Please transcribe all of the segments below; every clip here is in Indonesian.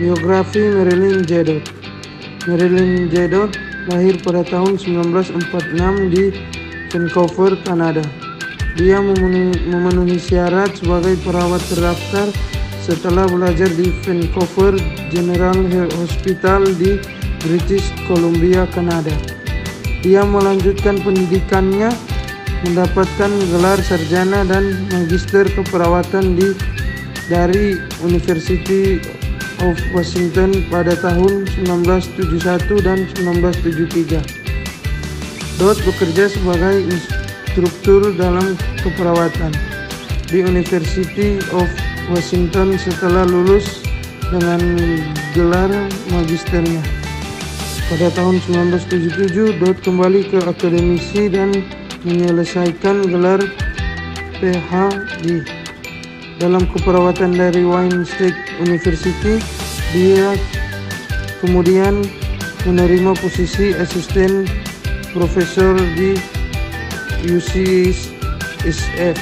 Biografi Marilyn Jadot. Marilyn Jadot lahir pada tahun 1946 di Vancouver, Kanada. Dia memenuhi syarat sebagai perawat terdaftar setelah belajar di Vancouver General Hospital di British Columbia, Kanada. Dia melanjutkan pendidikannya, mendapatkan gelar sarjana dan magister keperawatan dari University of Washington pada tahun 1971 dan 1973. Dot bekerja sebagai instruktur dalam keperawatan di University of Washington setelah lulus dengan gelar magisternya. Pada tahun 1977, Dot kembali ke akademisi dan menyelesaikan gelar PhD dalam keperawatan dari Wayne State University. Dia kemudian menerima posisi asisten profesor di UCSF.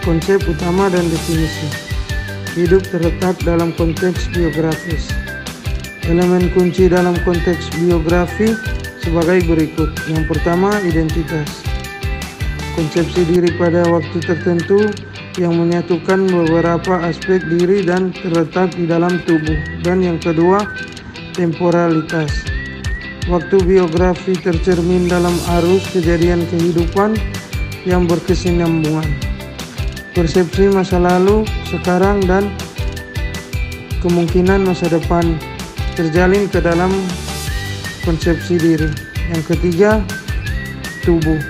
Konsep utama dan definisi hidup terletak dalam konteks biografis. Elemen kunci dalam konteks biografi sebagai berikut. Yang pertama, identitas. Konsepsi diri pada waktu tertentu yang menyatukan beberapa aspek diri dan terletak di dalam tubuh. Dan yang kedua, temporalitas. Waktu biografi tercermin dalam arus kejadian kehidupan yang berkesinambungan. Persepsi masa lalu, sekarang, dan kemungkinan masa depan terjalin ke dalam konsepsi diri. Yang ketiga, tubuh.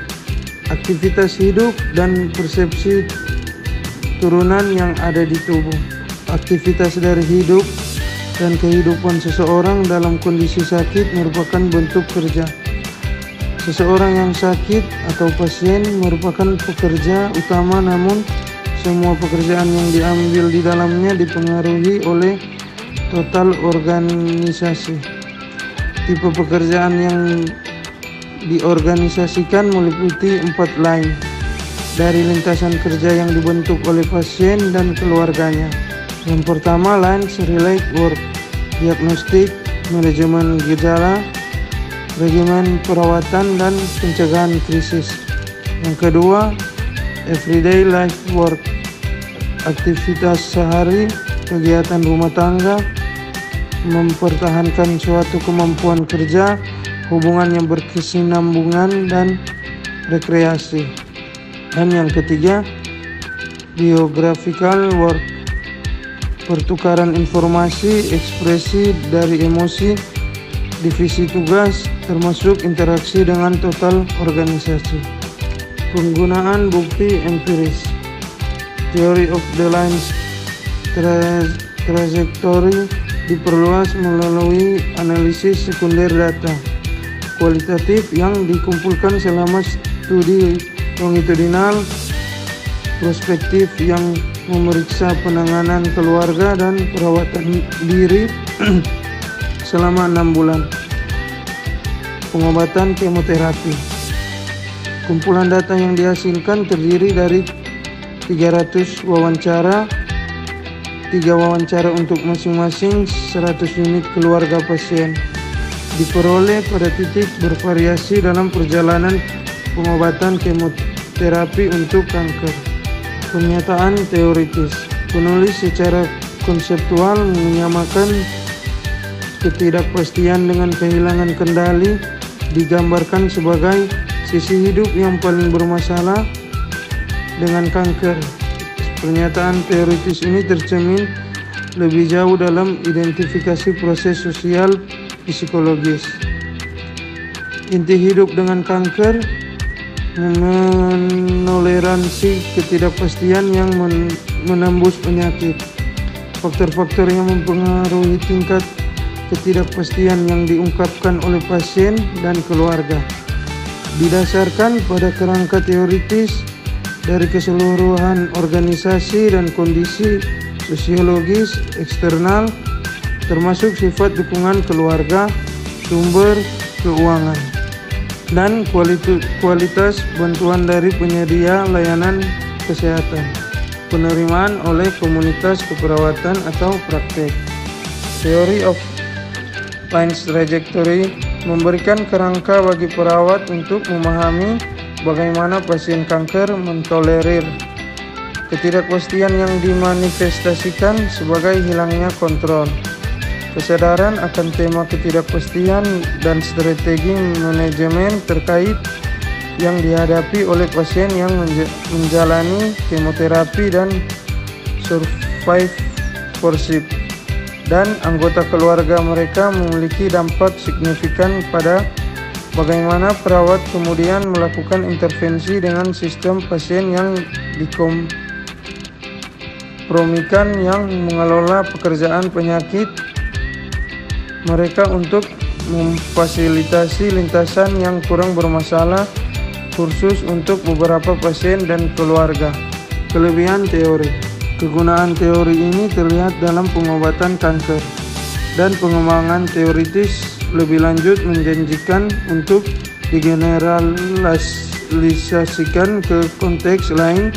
Aktivitas hidup dan persepsi turunan yang ada di tubuh. Aktivitas dari hidup dan kehidupan seseorang dalam kondisi sakit merupakan bentuk kerja. Seseorang yang sakit atau pasien merupakan pekerja utama, namun semua pekerjaan yang diambil di dalamnya dipengaruhi oleh total organisasi. Tipe pekerjaan yang diorganisasikan meliputi 4 line dari lintasan kerja yang dibentuk oleh pasien dan keluarganya. Yang pertama, lines relate work, diagnostik, manajemen gejala, regimen perawatan, dan pencegahan krisis. Yang kedua, everyday life work, aktivitas sehari, kegiatan rumah tangga, mempertahankan suatu kemampuan kerja, hubungan yang berkesinambungan, dan rekreasi. Dan yang ketiga, biographical work, pertukaran informasi, ekspresi dari emosi, divisi tugas, termasuk interaksi dengan total organisasi. Penggunaan bukti empiris, theory of the lines trajectory diperluas melalui analisis sekunder data kualitatif yang dikumpulkan selama studi longitudinal prospektif yang memeriksa penanganan keluarga dan perawatan diri selama 6 bulan. Pengobatan kemoterapi. Kumpulan data yang dihasilkan terdiri dari 300 wawancara, 3 wawancara untuk masing-masing 100 unit keluarga pasien. Diperoleh pada titik bervariasi dalam perjalanan pengobatan kemoterapi untuk kanker. Pernyataan teoritis. Penulis secara konseptual menyamakan ketidakpastian dengan kehilangan kendali, digambarkan sebagai sisi hidup yang paling bermasalah dengan kanker. Pernyataan teoritis ini tercermin lebih jauh dalam identifikasi proses sosial psikologis. Inti hidup dengan kanker menoleransi ketidakpastian yang menembus penyakit. Faktor-faktor yang mempengaruhi tingkat ketidakpastian yang diungkapkan oleh pasien dan keluarga didasarkan pada kerangka teoritis dari keseluruhan organisasi dan kondisi sosiologis eksternal, termasuk sifat dukungan keluarga, sumber keuangan, dan kualitas bantuan dari penyedia layanan kesehatan, penerimaan oleh komunitas keperawatan atau praktek. Theory of Lines Trajectory memberikan kerangka bagi perawat untuk memahami bagaimana pasien kanker mentolerir ketidakpastian yang dimanifestasikan sebagai hilangnya kontrol. Kesadaran akan tema ketidakpastian dan strategi manajemen terkait yang dihadapi oleh pasien yang menjalani kemoterapi dan survivorship dan anggota keluarga mereka memiliki dampak signifikan pada bagaimana perawat kemudian melakukan intervensi dengan sistem pasien yang dikompromikan yang mengelola pekerjaan penyakit mereka untuk memfasilitasi lintasan yang kurang bermasalah khusus untuk beberapa pasien dan keluarga. Kelebihan teori. Kegunaan teori ini terlihat dalam pengobatan kanker dan pengembangan teoritis lebih lanjut menjanjikan untuk digeneralisasikan ke konteks lain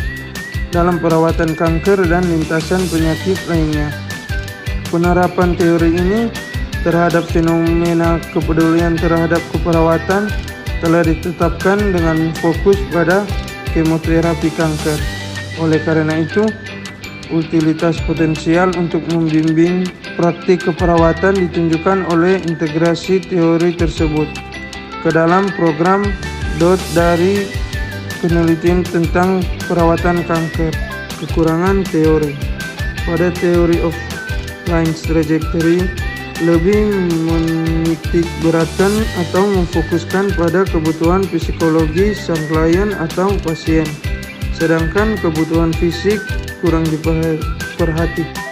dalam perawatan kanker dan lintasan penyakit lainnya. Penerapan teori ini terhadap fenomena kepedulian terhadap keperawatan telah ditetapkan dengan fokus pada kemoterapi kanker. Oleh karena itu, utilitas potensial untuk membimbing praktik keperawatan ditunjukkan oleh integrasi teori tersebut ke dalam program dari penelitian tentang perawatan kanker. Kekurangan teori. Pada Theory of Lines Trajectory lebih menitik beratkan atau memfokuskan pada kebutuhan psikologi sang klien atau pasien, sedangkan kebutuhan fisik kurang diperhatikan.